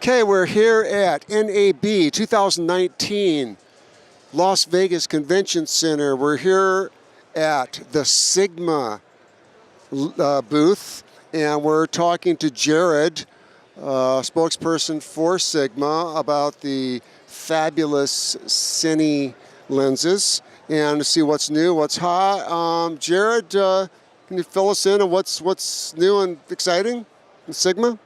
Okay, we're here at NAB 2019 Las Vegas Convention Center. We're here at the Sigma booth, and we're talking to Jared, spokesperson for Sigma, about the fabulous Cine lenses and to see what's new, what's hot. Jared, can you fill us in on what's new and exciting in Sigma?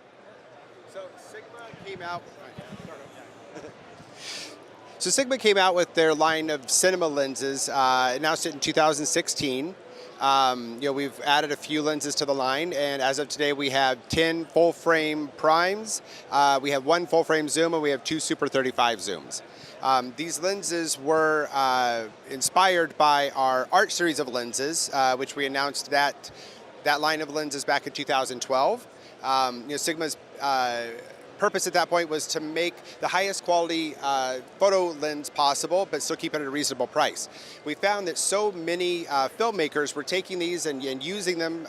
So Sigma came out with their line of cinema lenses, announced it in 2016. We've added a few lenses to the line, and as of today we have 10 full-frame primes, we have 1 full-frame zoom, and we have 2 Super 35 zooms. These lenses were inspired by our art series of lenses, which we announced that line of lenses back in 2012. Sigma's purpose at that point was to make the highest quality photo lens possible, but still keep it at a reasonable price. We found that so many filmmakers were taking these and using them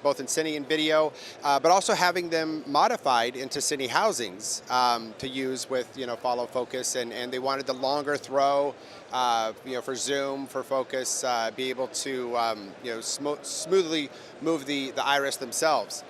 both in cine and video, but also having them modified into cine housings to use with follow focus, and they wanted the longer throw for zoom, for focus, be able to smoothly move the iris themselves.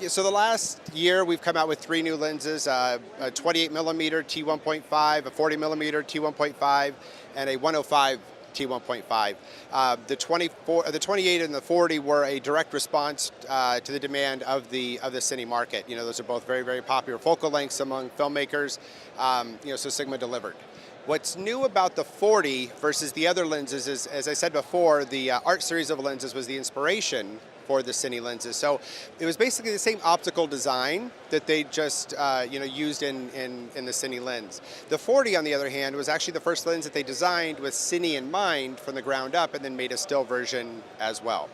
So the last year we've come out with 3 new lenses, a 28mm T1.5, a 40mm T1.5, and a 105 T1.5. The 28 and the 40 were a direct response to the demand of the cine market. Those are both very, very popular focal lengths among filmmakers, so Sigma delivered. What's new about the 40 versus the other lenses is, as I said before, the art series of lenses was the inspiration for the cine lenses. So it was basically the same optical design that they just used in the cine lens. The 40, on the other hand, was actually the first lens that they designed with cine in mind from the ground up, and then made a still version as well.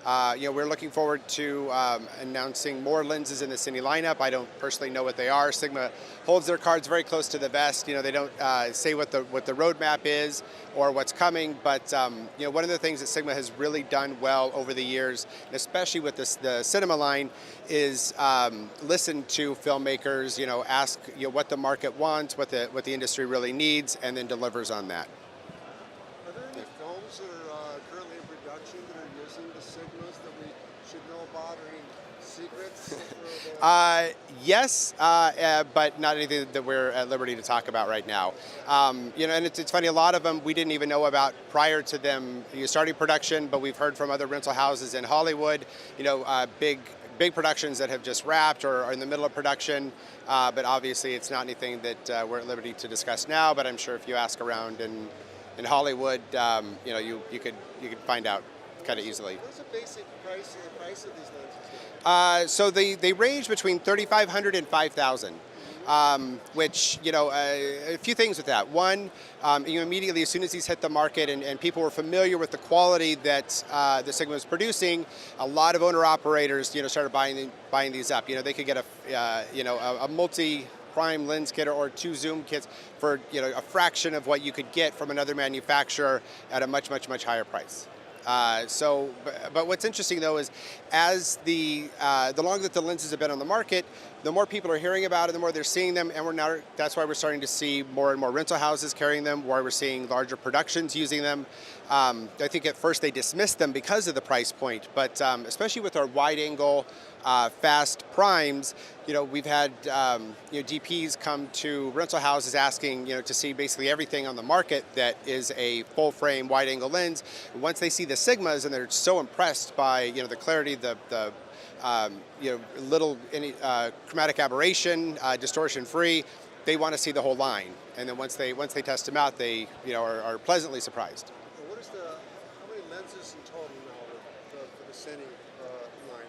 We're looking forward to announcing more lenses in the cine lineup. I don't personally know what they are. Sigma holds their cards very close to the vest. They don't say what the roadmap is or what's coming. But one of the things that Sigma has really done well over the years, and especially with the cinema line, is listen to filmmakers. Ask what the market wants, what the industry really needs, and then delivers on that. Are there any films that are currently in production that are using the Sigmas that we should know about, or any secrets? Yes, but not anything that we're at liberty to talk about right now. And it's funny, a lot of them we didn't even know about prior to them starting production, but we've heard from other rental houses in Hollywood, big productions that have just wrapped or are in the middle of production, but obviously it's not anything that we're at liberty to discuss now, but I'm sure if you ask around in Hollywood, you could find out kind of easily. What's the basic price of these lenses? So they range between $3,500 and $5,000, which, a few things with that. One, immediately as soon as these hit the market and people were familiar with the quality that the Sigma was producing, a lot of owner-operators, started buying these up. They could get a multi-prime lens kit or 2 zoom kits for, a fraction of what you could get from another manufacturer at a much, much, much higher price. But what's interesting though is, as the longer that the lenses have been on the market, the more people are hearing about it, the more they're seeing them, and that's why we're starting to see more and more rental houses carrying them, why we're seeing larger productions using them. I think at first they dismissed them because of the price point, but especially with our wide-angle fast primes, we've had DPs come to rental houses asking to see basically everything on the market that is a full-frame wide-angle lens. Once they see the Sigmas and they're so impressed by the clarity, the little chromatic aberration, distortion-free, they want to see the whole line. And then once they test them out, they are pleasantly surprised. How many lenses in total now for the Cine line?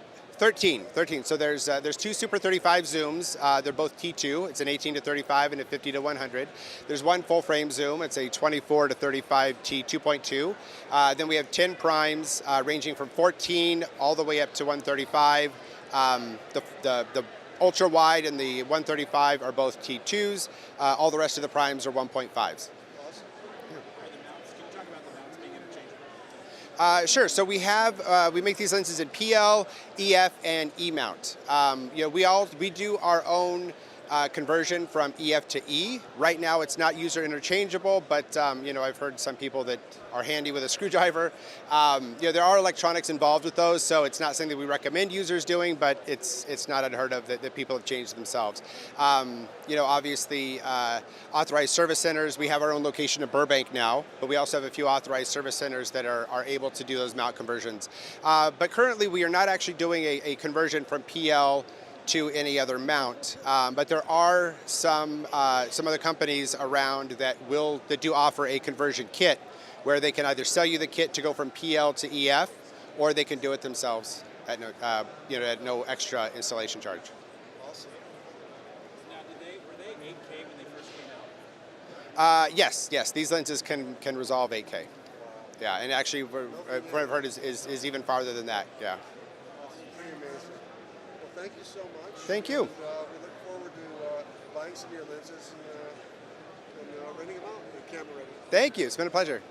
13. So there's 2 Super 35 zooms. They're both T2. It's an 18 to 35 and a 50 to 100. There's 1 full frame zoom. It's a 24 to 35 T2.2. Then we have 10 primes ranging from 14 all the way up to 135. The ultra wide and the 135 are both T2s. All the rest of the primes are 1.5s. Sure. So we make these lenses in PL, EF, and E mount. We do our own conversion from EF to E. Right now, it's not user interchangeable, but I've heard some people that are handy with a screwdriver. There are electronics involved with those, so it's not something that we recommend users doing, but it's not unheard of that people have changed themselves. Obviously, authorized service centers. We have our own location in Burbank now, but we also have a few authorized service centers that are able to do those mount conversions. But currently, we are not actually doing a conversion from PL to any other mount, but there are some other companies around that do offer a conversion kit, where they can either sell you the kit to go from PL to EF, or they can do it themselves at no extra installation charge. Awesome. Now, were they 8K when they first came out? Yes. These lenses can resolve 8K. Yeah, and actually, what I've heard is even farther than that. Yeah. Awesome. Pretty amazing. Well, thank you so much. Thank you. And, we look forward to buying some of your lenses and renting them out. Camera ready. Thank you. It's been a pleasure.